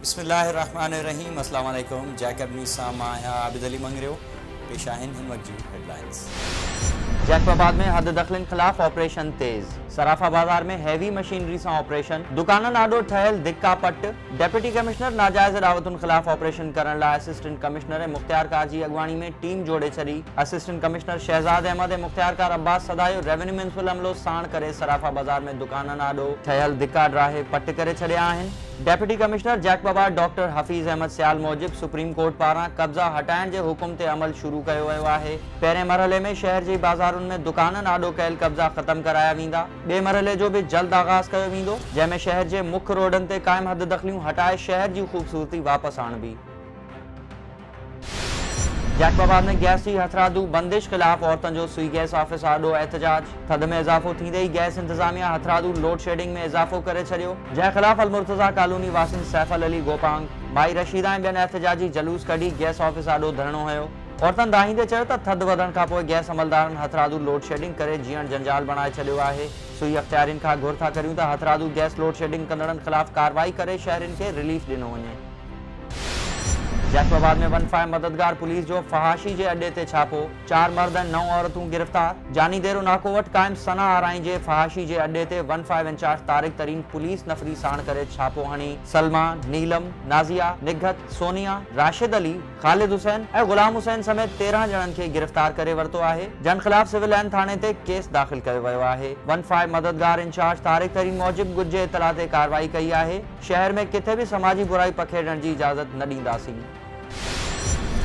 बिस्मिल्लाहिर्रहमानिर्रहीम अस्सलाम वालेकुम। जैकब नीसा माया आबिद अली मंगरियो पेश आहिन हिन वक्त जी हेडलाइंस। जैकबाबाद में हद दखलन खिलाफ ऑपरेशन तेज। सराफा बाजार में हैवी मशीनरी से ऑपरेशन। दुकानन आडो ठहल धिक्का पट। डेप्यूटी कमिश्नर नाजायज दावतुन खिलाफ ऑपरेशन करण लाइ असिस्टेंट कमिश्नर मुख्तियार कार जी अगवानी में टीम जोड़े छड़ी। Assistant commissioner Shahzad Ahmed mukhtiarkar Abbas सदायो रेवेन्यू म्युनिसिपल अमलो साण करे सराफा बाजार में दुकानन आडो ठहल धिक्का ड्राहे पट करे छड़िया आहिनि। Deputy commissioner Jacobabad doctor Hafeez Ahmed Sial मूजिब सुप्रीम कोर्ट पारां कब्जा हटाइण जे हुकुम ते अमल शुरू कयो वियो आहे। पहिरें मरहले में शहर जी बाज़ारुनि में दुकाननि आडो कयल कब्जा ख़त्म कराया वेंदा। ॿिए मरहले जो भी जल्द आगाज़ कयो वेंदो, जंहिंमें शहर जे मुख्य रोडनि ते क़ाइम हद दख़लियूं हटाए शहर जी खूबसूरती वापस आणबी। जैकबाबाद में गैस की हथरादू बंदिश खिलाफ औरतन जो सुई गैस ऑफिस आडो एहतजाज। थद में इजाफो थींदे ही गैस इंतजामिया हथरादू लोड शेडिंग में इजाफो करे छड़ियो, जंहिं खिलाफ अलमुर्तजा कॉलोनी वासिन सैफल अली गोपांग माई रशीदा ऐं ॿियनि एहतजाजी जलूस कढी गैस ऑफिस आडो धरणो हुयो। औरतन दाहींदे चयो त थद वधण खां पोइ गैस अमलदारनि हथरादू लोड शेडिंग करे जीअण जंजाल बणाए छॾियो आहे। सुई अख्तियारियुनि खां घुर था करियूं त हथरादू गैस लोड शेडिंग कंदड़नि खिलाफ कार्रवाई करे शहरियुनि खे रिलीफ ॾिनो वञे। जैकबाबाद में 15 मददगार पुलिस जो फहाशी जे अड्डे ते छापो। 4 मर्द 9 औरतूं गिरफ्तार। जानी देरो नाको वट कायम सना आराई जे फहाशी जे अड्डे ते 15 इंचार्ज तारिक तरीन पुलिस नफरी साण करे छापो हणी सलमा, नीलम, नाजिया, निगहत, सोनिया, राशिद अली, खालिद हुसैन ऐं गुलाम हुसैन समेत 13 ॼणनि खे गिरफ्तार करे वरितो आहे, जन खिलाफ सिविल लाइन थाने ते केस दाख़िल कयो वियो आहे। 15 मददगार इंचार्ज तारिक तरीन मूजिब गुजे इतला ते कार्रवाई कई आहे। शहर में किथे भी समाजी बुराई पखेड़ण जी इजाजत न ॾींदासीं।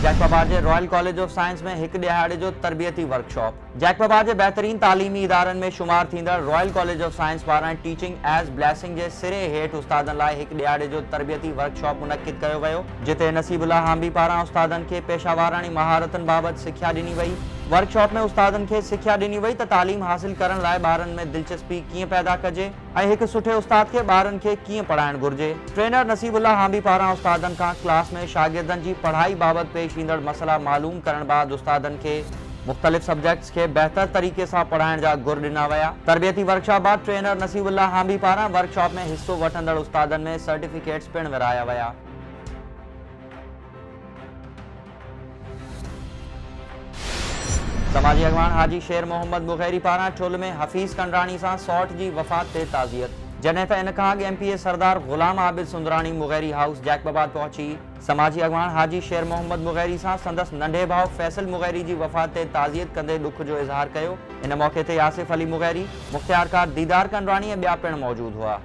जैकबाबाद के रॉयल कॉलेज ऑफ साइंस में एक दिहाड़े जो तरबियती वर्कशॉप। जैकबाबाद के बेहतरीन तालीमी इदारन में शुमार थींदड़ रॉयल कॉलेज ऑफ साइंस पारां टीचिंग एज ब्लेसिंग के सिरे हेठ उस्तादन लाइ एक दिहाड़े जो तरबियती वर्कशॉप मुनक़िद कयो वियो, जिते नसीबुल्लाह हांबी पारां उस्तादन के पेशावारानी महारतन बाबत सिख्या ॾिनी वई। वर्कशॉप में उस्तादन के सिख्या ॾिनी वई त तालीम हासिल करण लाइ ॿारनि में दिलचस्पी कीअं पैदा कजे ऐं हिकु सुठे उस्ताद के ॿारनि खे कीअं पढ़ाइण घुर्जे। ट्रेनर नसीबुल्लाह हांबी पारां उस्तादन खां क्लास में शागिर्दनि जी पढ़ाई बाबत पेश ईंदड़ मसला मालूम करण बाद उस्तादन के मुख्तलिफ सब्जेक्ट्स के बेहतर तरीके से पढ़ाइण जा गुर ॾिना विया। तरबियती वर्कशॉप बाद ट्रेनर नसीबुल्लाह हांबी पारां वर्कशॉप में हिस्सो वठंदड़ उस्तादन में सर्टिफिकेट्स पिण विराया विया। समाजी अगवान हाजी शेर मोहम्मद बुखैरी पारां ठुल में हफीज़ कंडरानी सां सौट जी वफ़ात ते ताज़ियत। जॾहिं त इन खां अॻु MPA सरदार गुलाम आबिद सुंदरानी मुगैरी हाउस जैकबाबाद पहुची समाजी अगवान हाजी शेर मोहम्मद मुगैरी सां संदसि नंढे भाउ फैसल मुगैरी जी वफ़ात ते ताज़ियत कंदे ॾुख जो इज़हार कयो। इन मौक़े ते आसिफ अली मुगैरी, मुख्तियार कार दीदार कंडरानी ऐं ॿिया पिण मौजूद हुआ।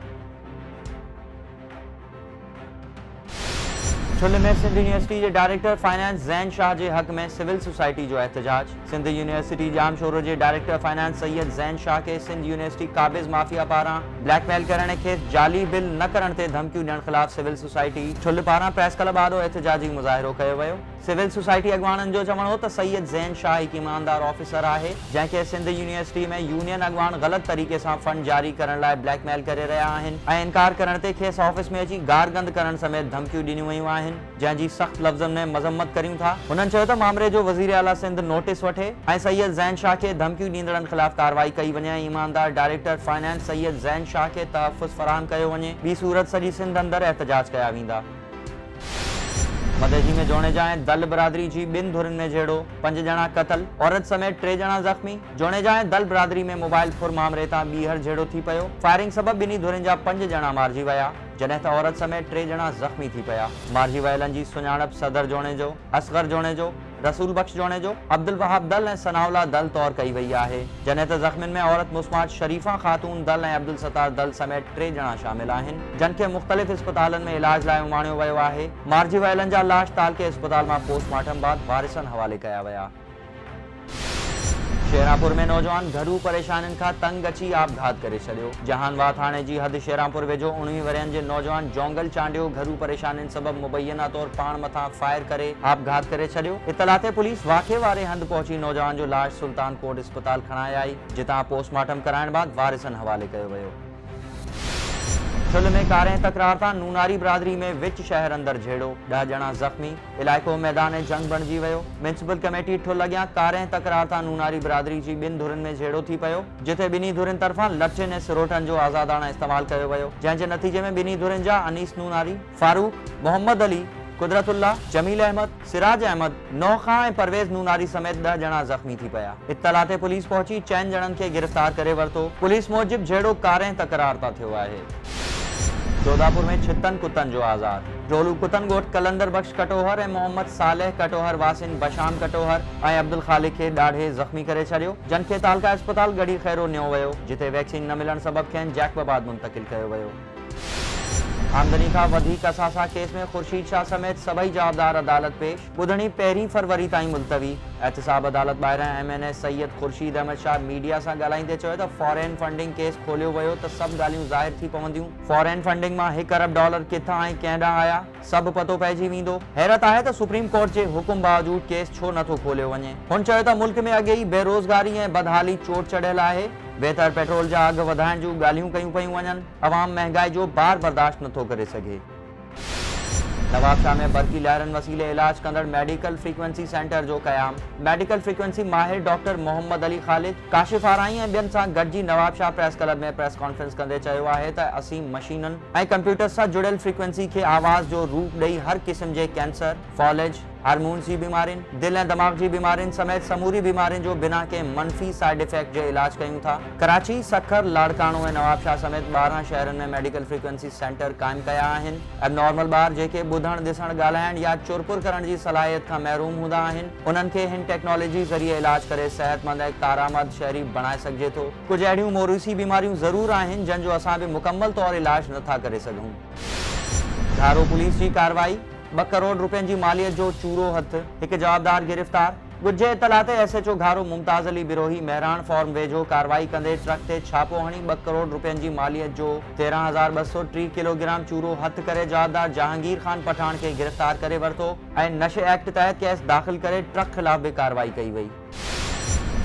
ठुल में सिंध यूनिवर्सिटी के डायरेक्टर फाइनेंस ज़ैन शाह के हक़ में सिविल सोसाइटी जो एहतजाज। सिंध यूनिवर्सिटी जाम शोरो के डायरेक्टर फाइनेंस सैयद ज़ैन शाह के सिंध यूनिवर्सिटी काबिज़ माफिया पारां ब्लैकमेल करने के जाली बिल न करण ते धमकियूं ॾियण खिलाफ सिविल सोसाइटी ठुल पारां प्रेस क्लब आडो एहतजाजी मुज़ाहिरो कयो वियो। सिविल सोसाइटी अगवाननि जो चवण हो त सैयद ज़ैन शाह एक ईमानदार ऑफिसर है, जैसे सिंध यूनिवर्सिटी में यूनियन अगवान गलत तरीके से फंड जारी करण लाइ ब्लैकमेल करे रहा आहिनि ऐं इनकार करण ते खेस ऑफिस में अची गारगंद करण समेत धमकियूं ॾिनियूं वयूं आहिनि, जंहिंजी सख्त लफ्ज़न में मज़म्मत करियूं था। हुननि चयो त मामले जो वज़ीर आला सिंध नोटिस वठे ऐं सैयद ज़ैन शाह के धमकियूं ॾींदड़नि खिलाफ कार्रवाई कई वञे ऐं ईमानदार डायरेक्टर फाइनेंस सैयद ज़ैन शाह के तहफ़्फ़ुज़ फराहम कयो वञे। ॿी सूरत सॼी सिंध अंदर एहतजाज कया वेंदा। मदेजी में जोणे जाए दल बिरादरी जी 2 धुरनि में झेड़ो, 5 ॼणा क़तल, औरत समेत 3 ॼणा ज़ख्मी। जोणे जाए दल बिरादरी में मोबाइल फुर मामले तां ॿीहर झेड़ो थी पियो। फायरिंग सबब ॿिन्ही धुरनि जा 5 ॼणा मारिजी विया, जॾहिं त औरत समेत 3 ॼणा ज़ख्मी थी पिया। मारिजी वियलनि जी सुञाणप सदर जोणे जो, असगर जोणे जो, रसूल बख्श जोणे जो, अब्दुल वहाब दल ऐं सनाउल्ला दल तौर कई वई आहे, जॾहिं त ज़ख्मियुनि में औरत मुस्मात शरीफा खातून दल ऐं अब्दुल सत्तार दल समेत 3 ॼणा शामिल आहिनि, जिन खे मुख़्तलिफ़ इस्पतालनि में इलाज लाइ उमाणियो वियो आहे। मारिजी वियलनि जा लाश तालके इस्पताल मां पोस्टमार्टम बाद वारिसनि हवाले कया विया। शेरापुर में नौजवान घरू परेशानियुनि खां तंग अची आपघात करे छॾियो। जहानवा थाणे जी हद शेरापुर वेझो 19 वरियनि जे नौजवान जोंगल चांडियो घरू परेशानियुनि सबब मुबैना तौर पाण मथां फायर करे आपघात करे छॾियो। इतला ते पुलिस वाक़े वारे हंधि पहुची नौजवान जो लाश सुल्तान कोट इस्पताल खणाए आई, जितां पोस्टमार्टम कराइण बाद वारिसनि हवाले कयो वियो। ठुल में कारें तकरार तां नूनारी बिरादरी में विच शहर अंदर झेड़ो, 10 ॼणा ज़ख़्मी, इलाइक़ो मैदान जंग बणिजी वियो। म्यूनिसिपल कमेटी ठुल अॻियां कारें तकरार तां नूनारी बिरादरी जी 2 धुरनि में झेड़ो थी पियो, जिथे 2 धुरनि तरफ़ां लठियुनि ऐं सिरोटनि जो आज़ादाना इस्तेमाल कयो वियो, जंहिंजे नतीजे में 2 धुरनि जा अनीस नूनारी, फारूक, मोहम्मद अली, कुदरतुल्ला, जमील अहमद, सिराज अहमद, नौखा ऐं परवेज़ नूनारी समेत 10 ॼणा ज़ख़्मी थी पिया। इत्तला ते पुलिस पहुची 4 ॼणनि खे गिरफ़्तार करे वरितो। पुलिस मूजिब झेड़ो कारें तकरार तां थियो आहे। जोधापुर में छितन कुतन जो आज़ाद, जोलू कुतन गोठ कलंदर बख्श कटोहर ऐं मोहम्मद सालेह कटोहर वासिन बशाम कटोहर ऐं अब्दुल खालिक खे ॾाढे ज़ख़्मी करे छॾियो, जन खे तालका अस्पताल गढ़ी खैरो नियो वियो, जिथे वैक्सीन न मिलण सबब खेनि जैकबाबाद मुंतकिल कयो वियो। आमदनी का वधीक असासा केस में खुर्शीद शाह समेत सभई जवाबदार अदालत पेश, ॿुधणी 1 फरवरी ताईं मुलतवी। एहतिसाब अदालत ॿाहिरां MNA सैयद खुर्शीद अहमद शाह मीडिया सां ॻाल्हाईंदे चयो त फॉरेन फंडिंग केस खोलियो वियो त सभु ॻाल्हियूं ज़ाहिर थी पवंदियूं। फॉरेन फंडिंग मां $1 अरब किथां ऐं कंहिं ॾांहुं आया सभु पतो पइजी वेंदो। हैरत आहे त सुप्रीम कोर्ट जे हुकुम बावजूद केस छो नथो खोलियो वञे। हुन चयो त मुल्क में अॻे ई बेरोज़गारी ऐं बदहाली चोट चढ़ियल आहे। बेहतर पेट्रोल जा अघ वधाइण जूं ॻाल्हियूं कयूं पयूं वञनि, अवाम महंगाई जो बार बर्दाश्त नथो करे सघे। नवाबशाह में बरकी लहरन वसीले इलाज कंदड़ मेडिकल फ्रीक्वेंसी सेंटर जो क़याम। मेडिकल फ्रीक्वेंसी माहिर डॉक्टर मोहम्मद अली खालिद, काशिफ आराई ऐं ॿियनि सां गॾिजी नवाबशाह प्रेस क्लब में प्रेस कॉन्फ्रेंस कंदे चयो आहे त असीं मशीनुनि ऐं कंप्यूटर सां जुड़ियल फ्रीक्वेंसी खे आवाज़ जो रूप ॾेई हर क़िस्म जे कैंसर, फॉलेज, हार्मोन्स जी बीमारियुनि, दिल ऐं दिमाग़ जी बीमारियुनि समेत समूरी बीमारियुनि जो बिना के मनफ़ी साइड इफेक्ट जे इलाज कयूं था। कराची, सखर, लाड़कानो ऐं नवाबशाह समेत 12 शहरनि में मेडिकल फ्रीक्वेंसी सेंटर क़ाइमु कया आहिनि। एबनॉर्मल ॿार जेके ॿुधण, ॾिसण, ॻाल्हाइण या चुरपुर करण जी सलाहियत खां महरूम हूंदा आहिनि, उन्हनि खे हिन टेक्नोलॉजी ज़रिए इलाज करे सेहतमंद ऐं कारआमद शहरी बणाए सघिजे थो। कुझु अहिड़ियूं मोरूसी बीमारियूं ज़रूर आहिनि जंहिंजो असां बि मुकमल तौरु इलाज नथा करे सघूं। धारो पुलिस जी कार्रवाई, 2 करोड़ रुपयनि जी मालियत जो चूरो हथ, हिकु जवाबदार गिरफ़्तार। गुजे इतला ते SHO घारो मुमताज़ अली बिरोही महरान फॉर्म वेझो कार्रवाई कंदे ट्रक ते छापो हणी 2 करोड़ रुपयनि जी मालियत जो 13,203 किलोग्राम चूरो हथ करे जवाबदार जहांगीर खान पठान खे गिरफ़्तार करे वरितो ऐं नशे एक्ट तहत केस दाख़िल करे ट्रक ख़िलाफ़ भी कार्रवाई कई वई।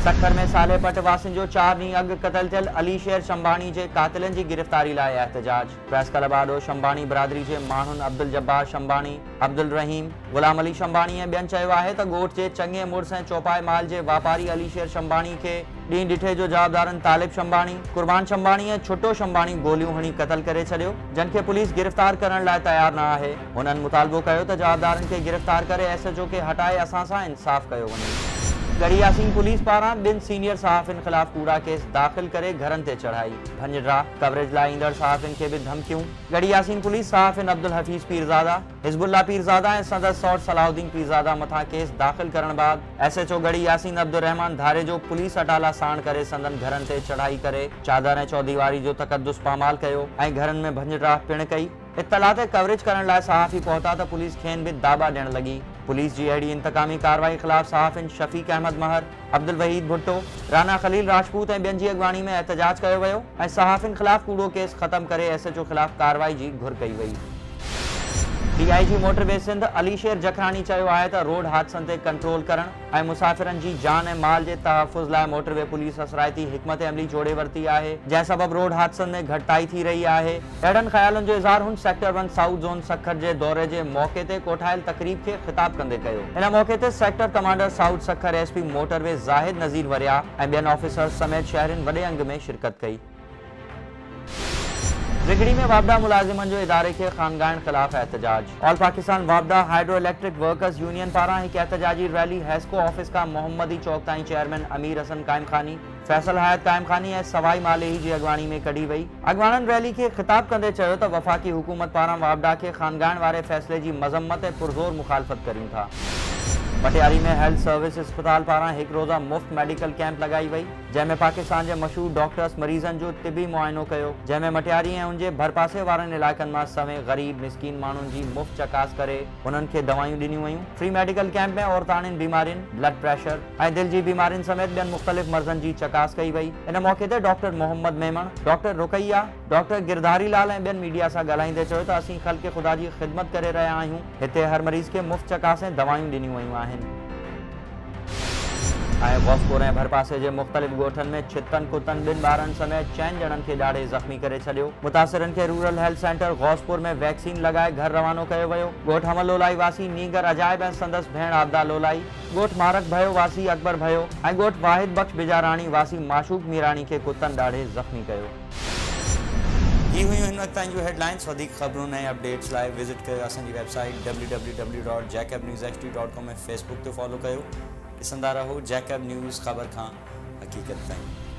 सखर में साले पट वासिन जो 4 ॾींहं अॻु क़तल थियल अली शेर शंबाणी जे कातिलनि जी गिरफ़्तारी लाइ एहतजाज। प्रेस क्लब आॾो शंबाणी बिरादरी जे माण्हुनि अब्दुल जब्बार शंबाणी, अब्दुल रहीम, गुलाम अली शंबाणी ऐं ॿियनि चयो आहे त ॻोठ जे चङे मुड़िस ऐं चौपाए माल जे वापारी अली शेर शंबाणी खे ॾींहुं ॾिठे जो जवाबदारनि तालिब शंबाणी, कुर्बान शंबाणी ऐं छुटो शंबाणी गोलियूं हणी क़तल करे छॾियो, जिन खे पुलिस गिरफ़्तार करण लाइ तयार न आहे। हुननि मुतालबो कयो त जवाबदारनि खे गिरफ़्तार करे SHO खे हटाए असां सां इंसाफ़ कयो वञे। गढ़ी यासीन पुलिस पारां 2 सीनियर सहाफ़ियुनि ख़िलाफ़ कूड़ा केस दाख़िल करे घरनि ते चढ़ाई। भंजड़ा कवरेज लाइ ईंदड़ सहाफ़ियुनि खे बि धमकियूं। गढ़ी यासीन पुलिस सहाफ़िन अब्दुल हफ़ीज़ पीरज़ादा, हिज़्बुल्लाह पीरज़ादा ऐं संदसि सौट सलाहुद्दीन पीरज़ादा मथां केस दाख़िल करण बाद SHO गढ़ी यासीन अब्दुल रहमान धारे जो पुलिस अटाला साण करे संदन घरनि ते चढ़ाई करे चादर ऐं चौदीवारी जो तक़दुस पामाल कयो ऐं घरनि में भंजड़ा पिण कई। इत्तला ते कवरेज करण लाइ सहाफ़ी पहुता त पुलिस खेनि बि दाबा ॾियण लॻी। पुलिस जी अहिड़ी इंतकामी कार्रवाई ख़िलाफ़ सहाफ़िन शफ़ीक अहमद महर, अब्दुल वहीद भुट्टो, राना खलील राजपूत ऐं ॿियनि जी अॻवानी में एहतजाज कयो वियो ऐं सहाफ़िन ख़िलाफ़ कूड़ो केस ख़त्म करे SHO ख़िलाफ़ कार्रवाई जी घुर कई वई। DIG मोटरवे सिंध अली शेर जखरानी चयो आहे त रोड हादसनि ते कंट्रोल करण ऐं मुसाफ़िरनि जी जान ऐं माल जे तहफ़ुज़ लाइ मोटरवे पुलिस असराइती हिकमत अमली जोड़े वरिती आहे, जंहिं सबब रोड हादसनि में घटिताई थी रही आहे। अहिड़नि ख़्यालनि जो इज़हार हुन सेक्टर 1 साउथ ज़ोन सखर जे दौरे जे मौक़े ते कोठायल तक़रीब खे ख़िताब कंदे कयो। इन मौक़े ते sector commander south Sukkur SP motorway Zahid Nazir Waria ऐं ॿियनि ऑफिसर्स समेत शहरिन वॾे अंग में शिरकत कई। रिगड़ी में वापदा मुलाजिमन जो इदारे के खानगान खिलाफ एहतजाज। ऑल पाकिस्तान वापदा हाइड्रो इलेक्ट्रिक वर्कर्स यूनियन पारां एक एहतजाजी रैली हैस्को ऑफिस का मोहम्मदी चौक ताईं चेयरमैन अमीर हसन कायम खानी, फैसल हयात कायम खानी ऐं सवाई मालेही जी अॻवानी में कढी वई। अॻवाननि रैली खे ख़िताब कंदे चयो त वफ़ाक़ी हुकूमत पारां वापदा खे खानगान वारे फ़ैसिले जी मज़म्मत ऐं पुरज़ोर मुखालफ़त करियूं था। पटियारी में हेल्थ सर्विस अस्पताल पारां एक रोज़ा मुफ्त मेडिकल कैंप लगाई वई, जंहिंमें पाकिस्तान के मशहूर डॉक्टर्स मरीज़न जो तिबी मुआइनो कयो, जंहिंमें मटियारी ऐं उनजे भरपासे वारनि इलाइक़नि मां सवें ग़रीब मिसकीन माण्हुनि जी मुफ़्त चकास करे उन्हनि खे दवायूं ॾिनियूं वयूं। फ्री मेडिकल कैंप में औरताणियुनि बीमारियुनि, ब्लड प्रेशर ऐं दिल जी बीमारियुनि समेत ॿियनि मुख़्तलिफ़ मर्ज़नि जी चकास कई वई। इन मौक़े ते doctor Mohammad Memon, doctor Ruqaiya, doctor Girdhari Lal ऐं ॿियनि मीडिया सां ॻाल्हाईंदे चयो त असीं ख़ल्क़ ख़ुदा जी ख़िदमत करे रहिया आहियूं। हिते हर मरीज़ खे मुफ़्त चकास ऐं दवायूं ॾिनियूं वयूं आहिनि। गौसपुर ऐं भरपासे जे मुख़्तलिफ़ ॻोठनि में छितनि कुतनि 2 ॿारनि समेत 4 ॼणनि खे ॾाढे ज़ख़्मी करे छॾियो। मुतासिरनि खे रूरल हेल्थ सेंटर गौसपुर में वैक्सीन लॻाए घर रवानो कयो वियो। ॻोठ हमल लोलाई वासी नीगर अजाइब ऐं संदसि भेण आबदा लोलाई, ॻोठ मारक भयो वासी अकबर भयो ऐं ॻोठ वाहिद बख्श बिजाराणी वासी माशूक मीराणी खे कुतनि ॾाढे ज़ख़्मी कयो। ही हुयूं हिन वक़्त ताईं जूं हेडलाइंस। वधीक ख़बरुनि ऐं अपडेट्स लाइ विज़िट कयो असांजी वेबसाइट www.jacobnewsht.com ऐं फेसबुक ते फॉलो कयो। ॾिसंदा रहो जैकब न्यूज़, ख़बर खां हक़ीक़त ताईं।